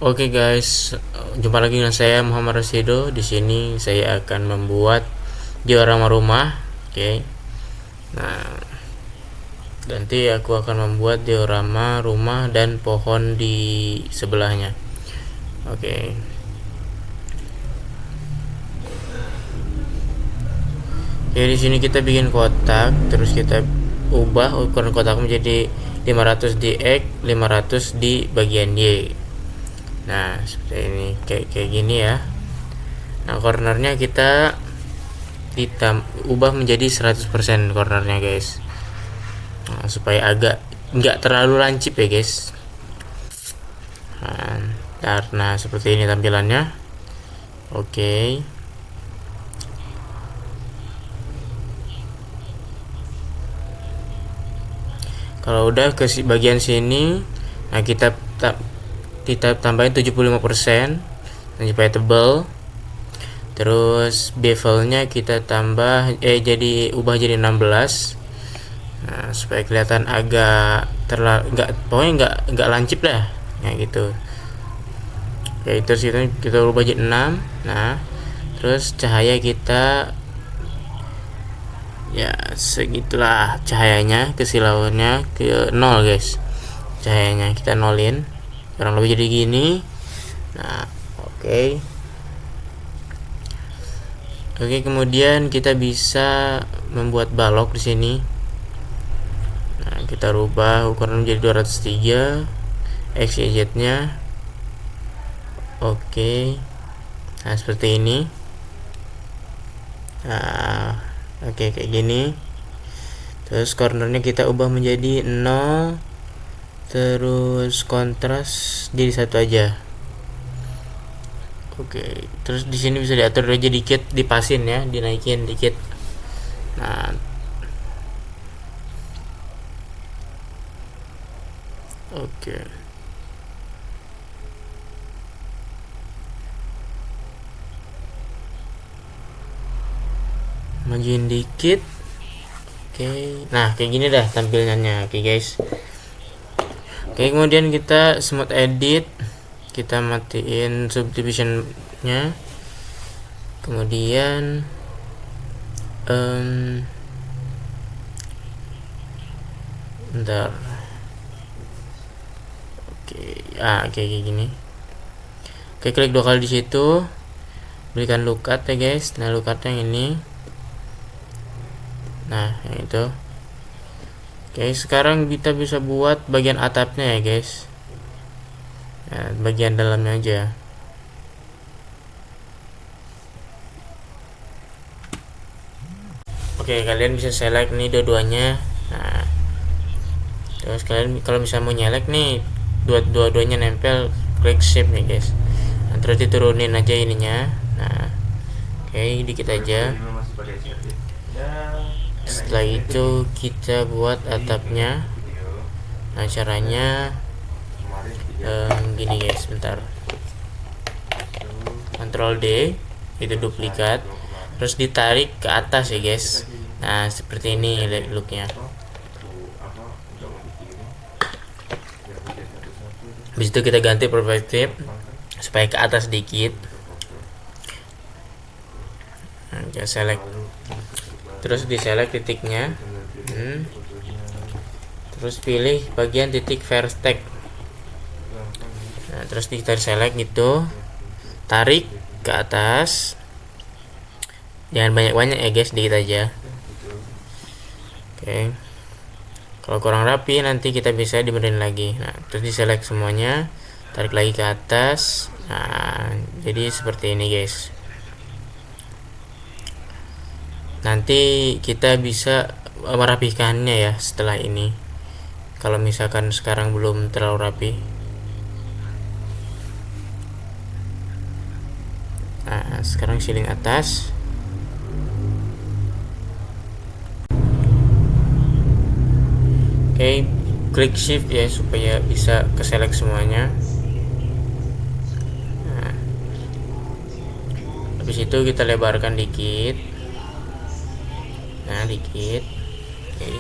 Oke guys, jumpa lagi dengan saya Muhammad Rasido. Di sini saya akan membuat diorama rumah. Oke. Nah, nanti aku akan membuat diorama rumah dan pohon di sebelahnya. Oke. Oke, di sini kita bikin kotak, terus kita ubah ukuran kotak menjadi 500 di X, 500 di bagian Y. Nah, seperti ini, kayak gini ya. Nah, cornernya kita ubah menjadi 100% cornernya guys. Nah, supaya agak nggak terlalu lancip ya guys. Nah, seperti ini tampilannya. Oke. Kalau udah ke bagian sini, nah kita tambahin 75% dan supaya tebal. Terus bevelnya kita tambah jadi ubah jadi 16. Nah, supaya kelihatan agak nggak lancip lah, ya gitu. Oke, terus kita ubah jadi 6. Nah, terus cahaya kita ya segitulah cahayanya, kesilauannya ke 0 guys. Cahayanya kita nolin, kurang lebih jadi gini. Nah, oke. Oke, kemudian kita bisa membuat balok di sini. Nah, kita rubah ukuran menjadi 203 X, Y, Z nya. Oke. Nah, seperti ini. Nah, oke, kayak gini. Terus cornernya kita ubah menjadi 0. Terus kontras jadi 1 aja. Oke, terus di sini bisa diatur aja dikit, dipasin ya, dinaikin dikit. Nah, oke. Majuin dikit. Oke. Nah, kayak gini dah tampilannya. Oke, guys. Oke, kemudian kita smooth edit. Kita matiin subdivision-nya. Kemudian bentar. Oke, kayak gini. Oke, klik 2 kali di situ. Berikan lookup ya, guys. Nah, lookup yang ini. Nah, yang itu. Oke, sekarang kita bisa buat bagian atapnya ya, guys. Nah, bagian dalamnya aja. Oke, kalian bisa select nih dua-duanya. Nah, terus kalian kalau misalnya mau nyelek nih dua-duanya nempel, klik shift nih guys. Nah, terus diturunin aja ininya. Nah, oke, dikit aja. Setelah itu kita buat atapnya. Nah, caranya gini guys, bentar. Ctrl D, itu duplikat, terus ditarik ke atas ya guys. Nah, seperti ini looknya. Habis itu kita ganti perspektif supaya ke atas sedikit. Nah, kita select, terus di select titiknya. Terus pilih bagian titik vertex. Nah, terus kita select gitu, tarik ke atas. Jangan banyak-banyak ya guys, dikit aja. Oke. Kalau kurang rapi nanti kita bisa dibenerin lagi. Nah, terus di select semuanya, tarik lagi ke atas. Nah, jadi seperti ini guys. Nanti kita bisa merapikannya ya setelah ini. Kalau misalkan sekarang belum terlalu rapi. Nah, sekarang ceiling atas. Oke, klik shift ya supaya bisa ke select semuanya. Nah, habis itu kita lebarkan dikit. Nah, dikit. Oke.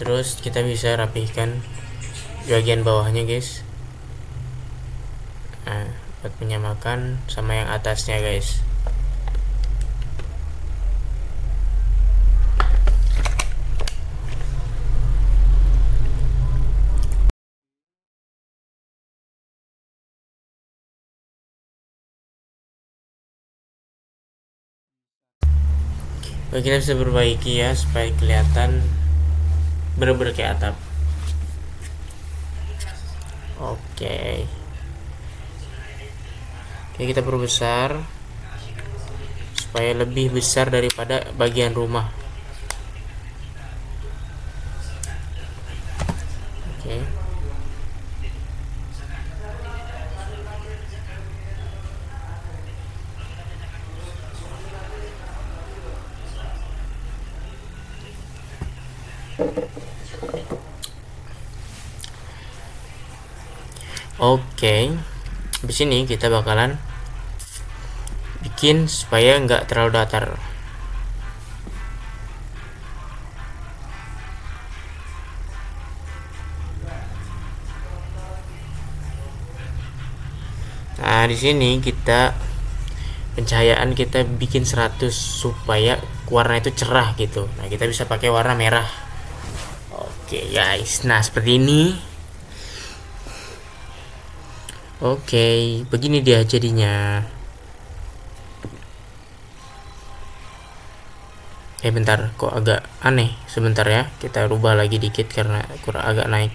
Terus kita bisa rapihkan bagian bawahnya guys. Nah, buat menyamakan sama yang atasnya guys. Kita bisa perbaiki ya supaya kelihatan bener-bener kayak atap. Oke, kita perbesar supaya lebih besar daripada bagian rumah. Oke. Oke, di sini kita bakalan bikin supaya nggak terlalu datar. Nah, di sini kita pencahayaan kita bikin 100 supaya warna itu cerah gitu. Nah, kita bisa pakai warna merah. Oke, guys. Nah, seperti ini. Oke, begini dia jadinya. Bentar, kok agak aneh. Sebentar ya, kita rubah lagi dikit karena kurang agak naik.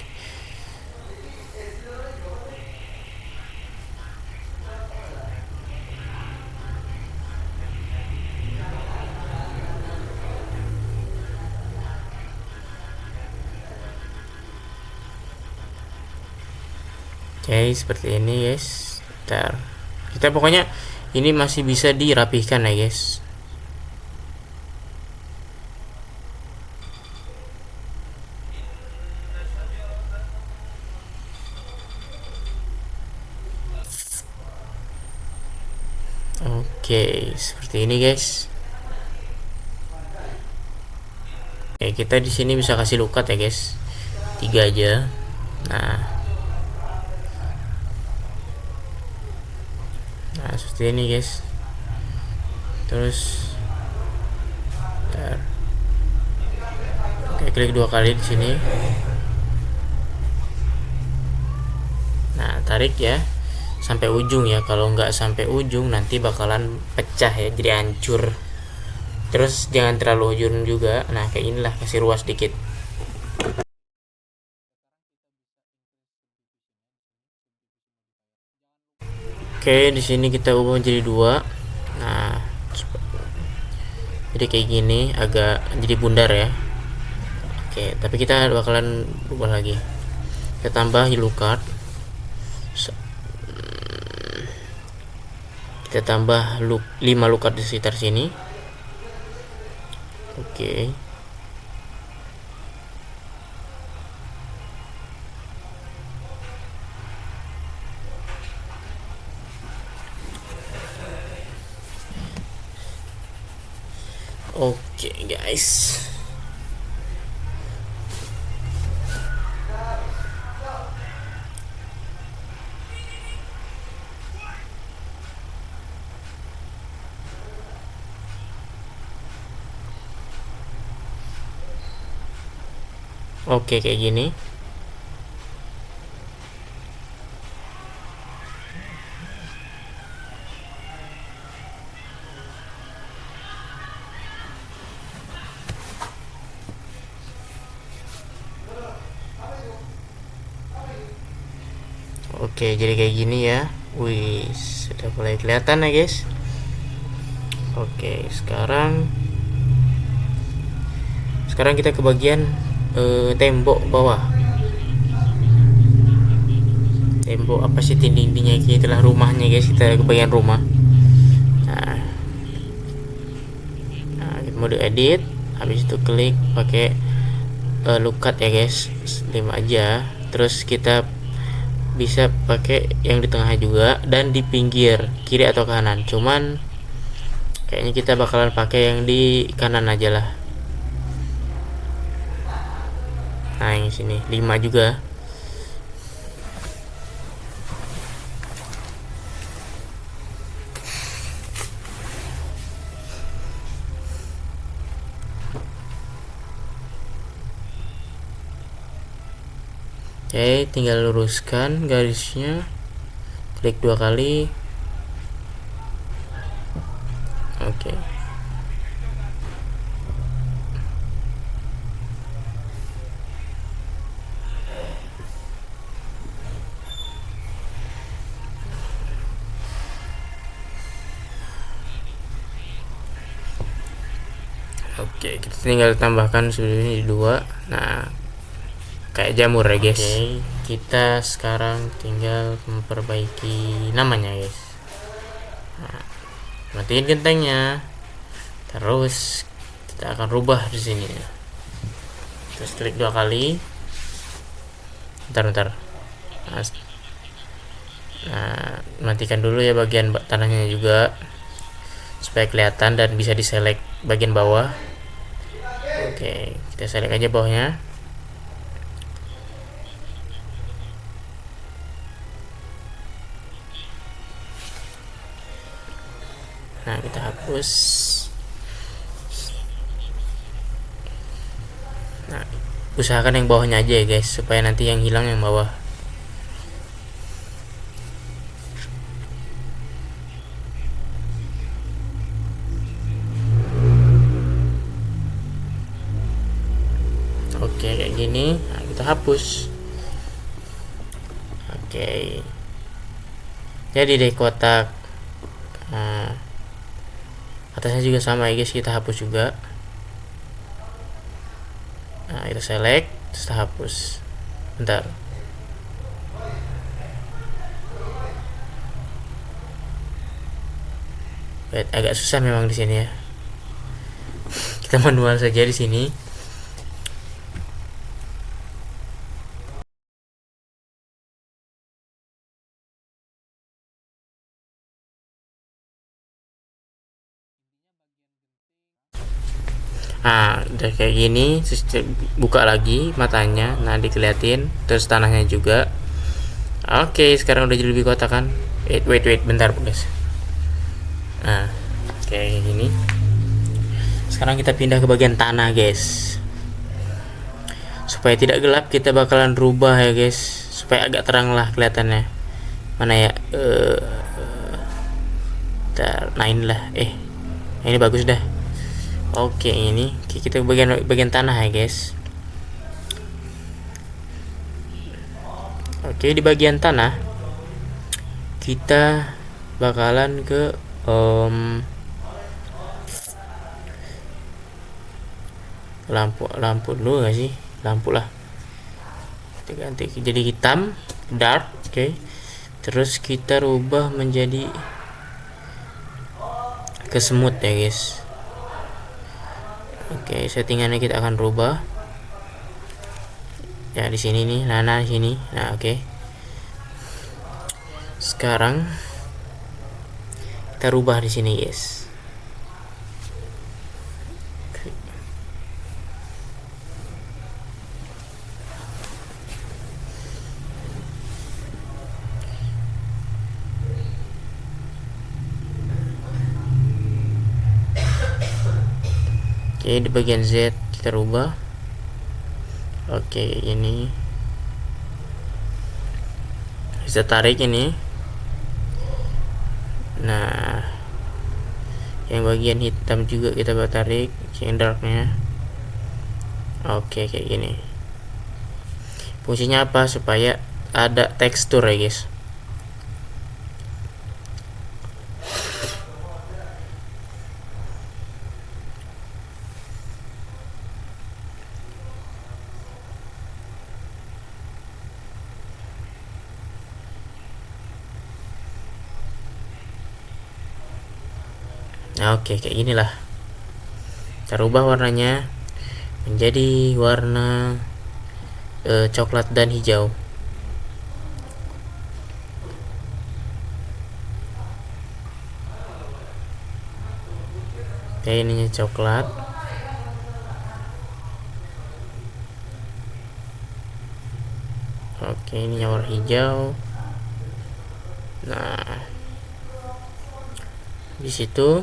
Oke, seperti ini guys. Bentar. Kita pokoknya ini masih bisa dirapihkan ya guys. Oke, seperti ini guys. Oke, kita di sini bisa kasih lukat ya guys. 3 aja. Nah, seperti ini guys. Terus bentar. Oke, klik 2 kali di sini. Nah, tarik ya sampai ujung ya. Kalau nggak sampai ujung nanti bakalan pecah ya, jadi hancur. Terus jangan terlalu ujung juga. Nah, kayak inilah, kasih ruas dikit. Oke, di sini kita ubah jadi 2. Nah, jadi kayak gini, agak jadi bundar ya. Oke, tapi kita bakalan ubah lagi. Kita tambah yellow card. Kita tambah 5 lukat di sekitar sini. Oke. Oke, guys. Oke, kayak gini. Oke, jadi kayak gini ya. Wih, sudah mulai kelihatan ya guys. Oke, sekarang kita ke bagian tembok bawah. Tembok apa sih, dindingnya, itulah rumahnya guys. Kita ke bagian rumah. Nah, kita mode edit, habis itu klik pakai lukat ya guys, 5 aja. Terus kita bisa pakai yang di tengah juga dan di pinggir kiri atau kanan. Cuman kayaknya kita bakalan pakai yang di kanan aja lah. Nah yang sini 5 juga. Oke, tinggal luruskan garisnya, klik 2 kali. Oke. Oke, kita tinggal tambahkan ini 2. Nah, kayak jamur ya guys. Oke, kita sekarang tinggal memperbaiki namanya guys. Nah, matiin gentengnya, terus kita akan rubah di sini. Terus klik 2 kali. Bentar. Nah, matikan dulu ya bagian tanahnya juga supaya kelihatan dan bisa diselect bagian bawah. Oke, kita select aja bawahnya. Nah, kita hapus. Nah, usahakan yang bawahnya aja ya guys, supaya nanti yang hilang yang bawah. Oke, kayak gini. Nah, kita hapus. Oke, jadi deh kotak. Nah, atasnya juga sama ya guys, kita hapus juga. Nah, kita select, terus kita hapus. Bentar. Agak susah memang di sini ya. Kita manual saja di sini. Nah, udah kayak gini, terus buka lagi matanya, nah dikeliatin, terus tanahnya juga. Oke, sekarang udah jadi lebih kotak kan. Wait, bentar guys. Nah, kayak gini. Sekarang kita pindah ke bagian tanah guys. Supaya tidak gelap, kita bakalan rubah ya guys, supaya agak terang lah kelihatannya. Mana ya? Nah inilah. Ini bagus dah. Oke, ini kita bagian tanah ya guys. Oke, di bagian tanah kita bakalan ke lampu dulu gak sih? Lampu lah. Kita ganti jadi hitam, dark. Oke. Terus kita rubah menjadi ke semut ya guys. Oke, settingannya kita akan rubah. Ya di sini nih, Nana di sini. Nah, oke. Sekarang kita rubah di sini, guys. Oke, di bagian Z kita rubah. Oke, ini bisa tarik ini. Nah, yang bagian hitam juga kita tarik, yang darknya. Oke, kayak gini. Fungsinya apa? Supaya ada tekstur ya guys. Nah, oke, kayak inilah. Kita rubah warnanya menjadi warna coklat dan hijau. Kayak ininya coklat. Oke, ini warna hijau. Nah, di situ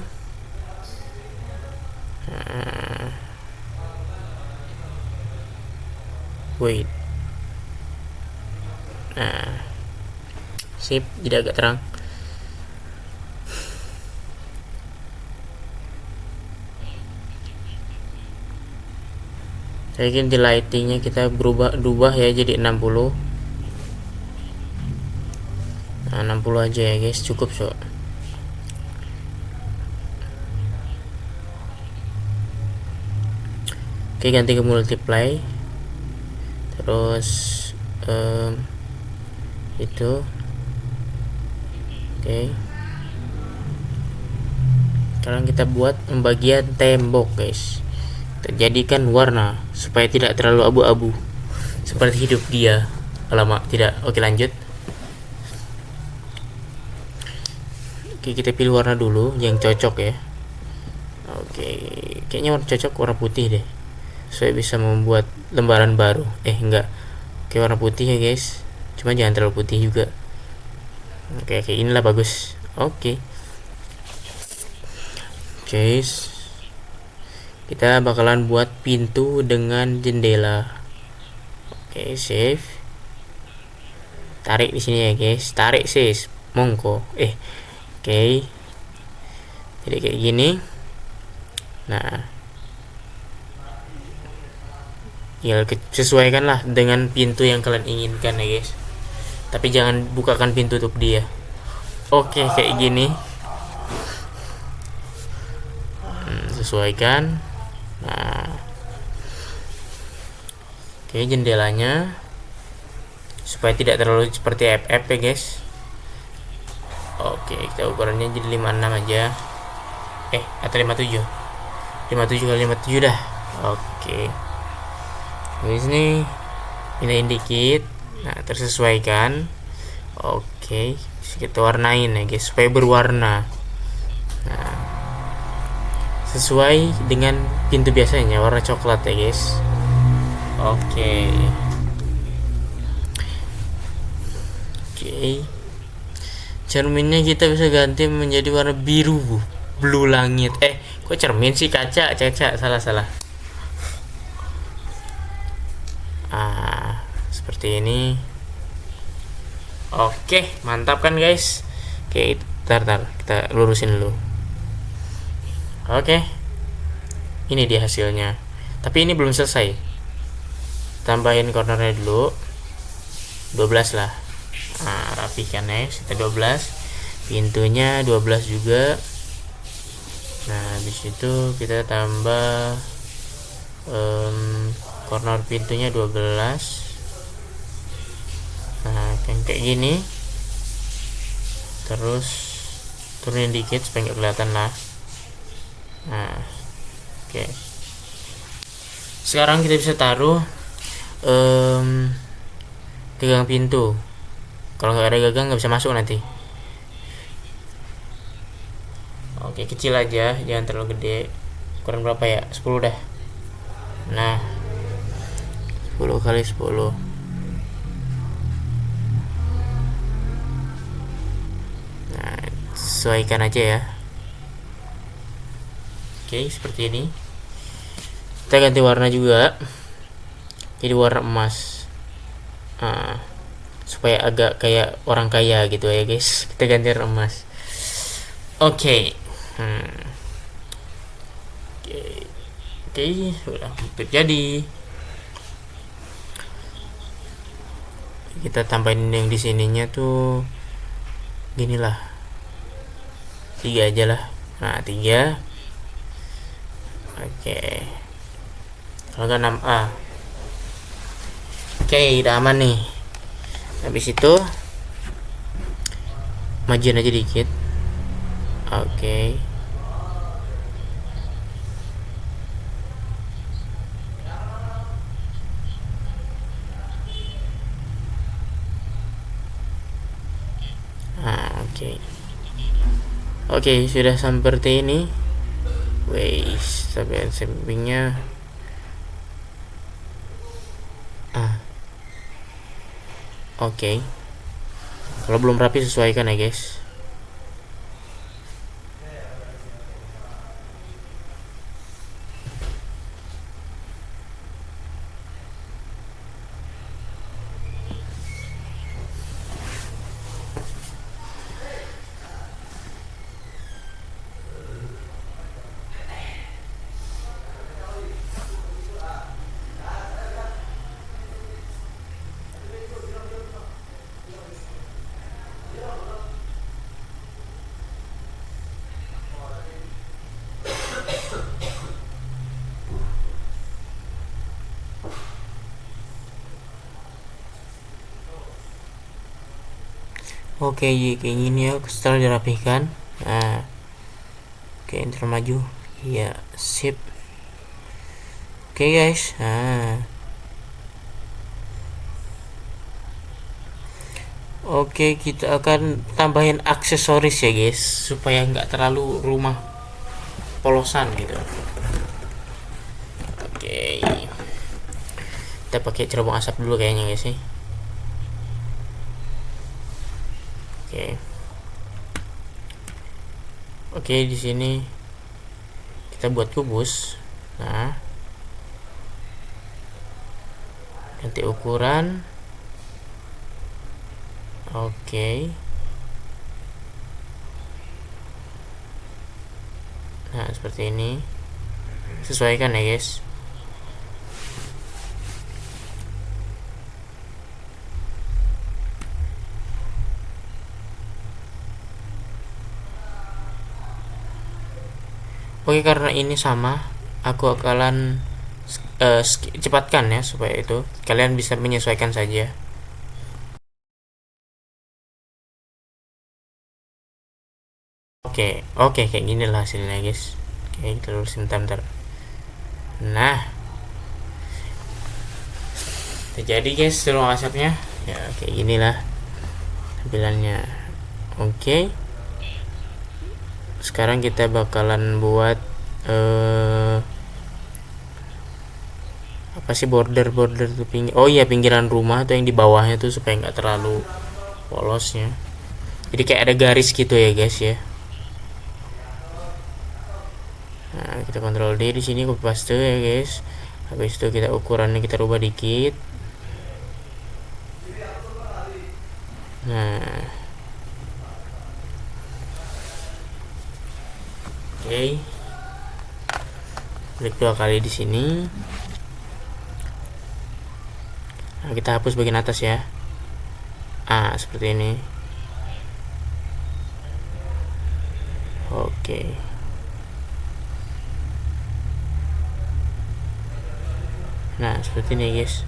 wait. Nah, sip, jadi agak terang. Saya ganti lightingnya, kita berubah ya jadi 60. Nah, 60 aja ya guys, cukup so. Oke, ganti ke multiply. Terus itu oke. Sekarang kita buat pembagian tembok guys. Kita jadikan warna supaya tidak terlalu abu-abu seperti hidup dia. Alamak, tidak. Oke, lanjut. Oke, kita pilih warna dulu yang cocok ya. Oke, kayaknya warna cocok warna putih deh, supaya bisa membuat lembaran baru. Enggak. Oke, warna putih ya guys, cuma jangan terlalu putih juga. Oke, inilah bagus. Oke guys, kita bakalan buat pintu dengan jendela. Oke, save. Tarik di sini ya guys, tarik sis, monggo. Oke, jadi kayak gini. Nah, ya sesuaikanlah dengan pintu yang kalian inginkan ya guys, tapi jangan bukakan pintu untuk dia. Oke, kayak gini. Sesuaikan. Nah, oke, jendelanya supaya tidak terlalu seperti FF ya guys. Oke, kita ukurannya jadi 56 aja. Atau 57. 57 kali 57 dah. Oke. Di sini pindahin dikit. Nah, tersesuaikan. Oke, kita warnain ya guys supaya berwarna. Nah, sesuai dengan pintu biasanya, warna coklat ya guys. Oke. Cerminnya kita bisa ganti menjadi warna biru, blue langit. Kok cermin sih, kaca, salah. Seperti ini. Oke, mantap kan guys. Oke, tar kita lurusin dulu. Oke, ini dia hasilnya. Tapi ini belum selesai. Tambahin cornernya dulu 12 lah. Nah, rapikan ya, kita 12. Pintunya 12 juga. Nah, habis itu kita tambah corner pintunya 12. Nah, kayak gini. Terus turunin dikit supaya nggak kelihatan lah. Nah, oke. Sekarang kita bisa taruh gagang pintu. Kalau nggak ada gagang nggak bisa masuk nanti. Oke, kecil aja, jangan terlalu gede. Ukuran berapa ya? 10 dah. Nah, 10 kali 10. Nah, sesuaikan aja ya. Oke, seperti ini. Kita ganti warna juga, jadi warna emas. Supaya agak kayak orang kaya gitu ya guys. Kita ganti warna emas. Oke. Oke, udah hampir jadi. Kita tambahin yang di sininya tuh ginilah, 3 aja lah. Nah, 3. Oke, kalau nggak 6A. Oke, udah aman nih. Habis itu majuin aja dikit. Oke. Oke, sudah seperti ini. Wais, sampai sampingnya. Oke. Kalau belum rapi sesuaikan ya guys. Oke, kayak gini ya setelah dirapihkan. Nah, oke, enter maju. Iya, sip. Oke guys. Nah, oke, kita akan tambahin aksesoris ya guys, supaya nggak terlalu rumah polosan gitu. Oke, kita pakai cerobong asap dulu kayaknya guys sih. Oke, oke, di sini kita buat kubus. Nah, ganti ukuran. Oke. Nah, seperti ini. Sesuaikan ya guys. Oke, karena ini sama, aku akan cepatkan ya supaya itu kalian bisa menyesuaikan saja. Oke, kayak gini lah hasilnya guys. Oke, kita dulu sebentar. Nah, terjadi guys seluruh asapnya. Ya, kayak ginilah tampilannya. Oke. Sekarang kita bakalan buat apa sih border tuh oh iya, pinggiran rumah tuh yang di bawahnya tuh supaya nggak terlalu polosnya. Jadi kayak ada garis gitu ya guys ya. Nah, kita kontrol D di sini, copy paste ya guys. Habis itu kita ukurannya kita rubah dikit. Nah, oke. Klik 2 kali di sini. Nah, kita hapus bagian atas ya. Seperti ini. Oke. Nah, seperti ini guys.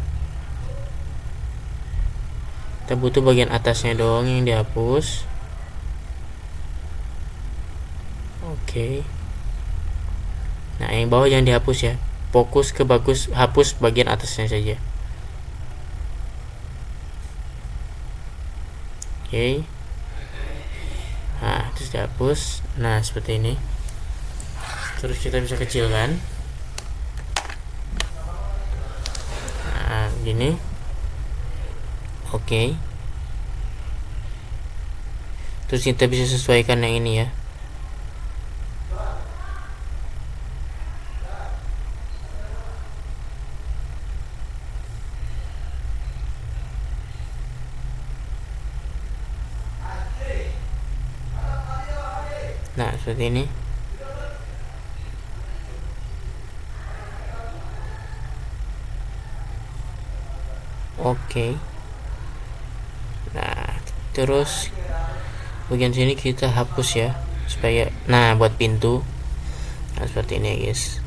Kita butuh bagian atasnya doang yang dihapus. Oke. Nah, yang bawah jangan dihapus ya. Fokus ke hapus bagian atasnya saja. Oke. Nah, terus dihapus. Nah, seperti ini. Terus kita bisa kecilkan. Nah, gini. Oke. Terus kita bisa sesuaikan yang ini ya. Nah, seperti ini. Oke. Nah, terus bagian sini kita hapus ya supaya buat pintu. Nah, seperti ini ya guys.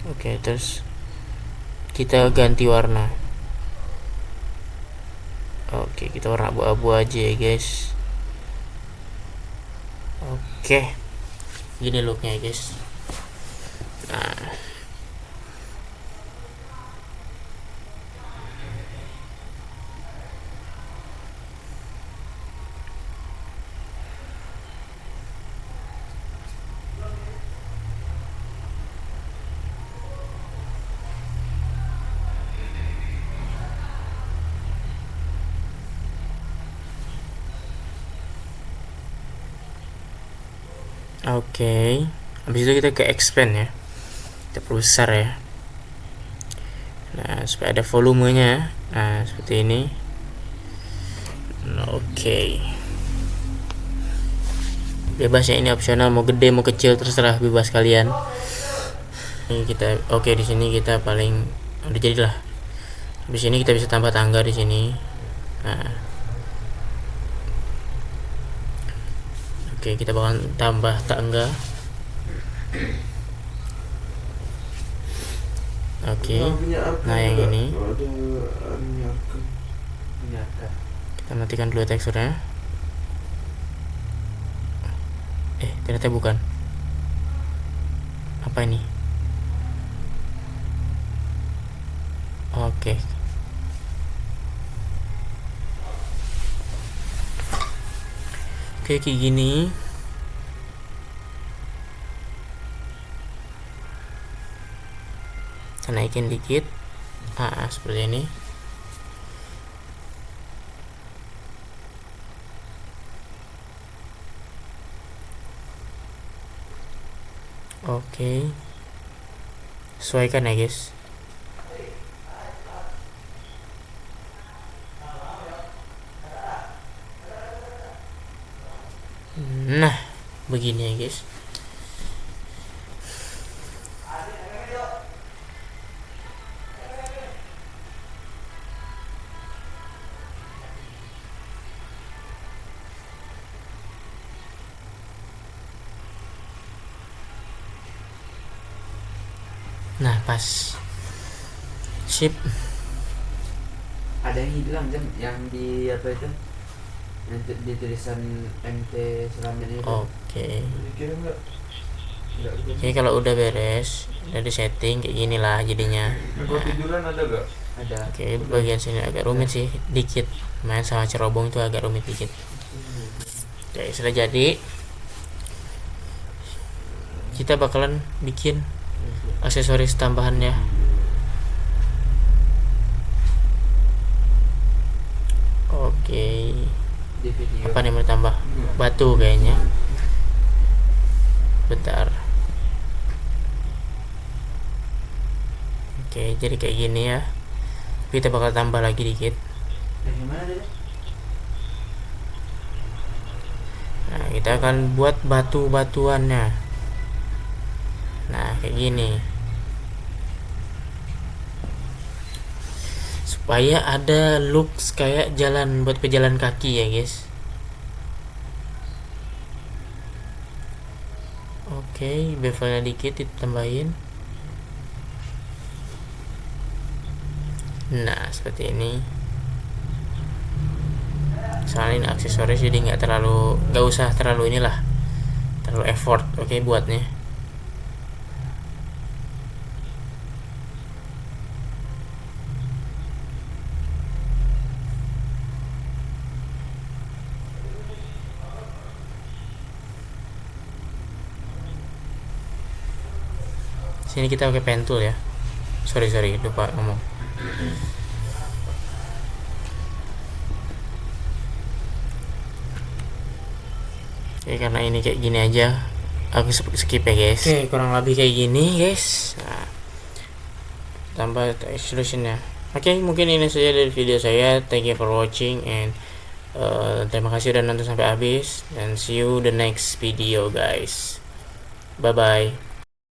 Oke, terus kita ganti warna. Oke, kita warna abu-abu aja ya guys. Oke, gini looknya ya guys. Nah, Oke. Habis itu kita ke expand ya, kita perbesar ya. Nah, supaya ada volumenya. Nah, seperti ini. Oke. Bebas ya, ini opsional, mau gede mau kecil terserah, bebas kalian. Ini kita di sini kita paling udah jadilah. Di sini kita bisa tambah tangga di sini. Nah. Oke, kita bakal tambah tangga. Oke. Nah, yang ini kita matikan dulu teksturnya. Ternyata bukan. Apa ini? Oke. Oke, kayak gini. Kita naikin dikit. Seperti ini. Oke. Sesuaikan ya, guys. Nah, begini ya, guys. Nah, pas. Sip. Ada yang hilang jam yang di apa itu? Yang di tulisan MT Selamat itu. Oke. Dikirim enggak? Oke, kalau udah beres, dari setting kayak gini lah jadinya. Gua tiduran ada gak? Ada. Oke, bagian sini agak rumit sih, dikit. Main sama cerobong itu agak rumit dikit. Oke, sudah jadi. Kita bakalan bikin aksesoris tambahannya. Oke. Di video. Apa nih mau ditambah? Batu kayaknya. Bentar. Oke, jadi kayak gini ya. Kita bakal tambah lagi dikit. Nah, kita akan buat batu-batuannya. Nah, kayak gini. Supaya ada looks kayak jalan buat pejalan kaki ya, guys. Oke, bevelnya dikit ditambahin. Nah, seperti ini. Soalnya ini aksesoris jadi nggak usah terlalu inilah, terlalu effort. Oke, buatnya. Sini kita pakai pen tool ya. Sorry lupa ngomong. Oke, karena ini kayak gini aja, aku skip ya, guys. Oke, kurang lebih kayak gini, guys. Nah, tambah extrusionnya. Oke, mungkin ini saja dari video saya. Thank you for watching and terima kasih udah nonton sampai habis, dan see you the next video, guys. Bye bye.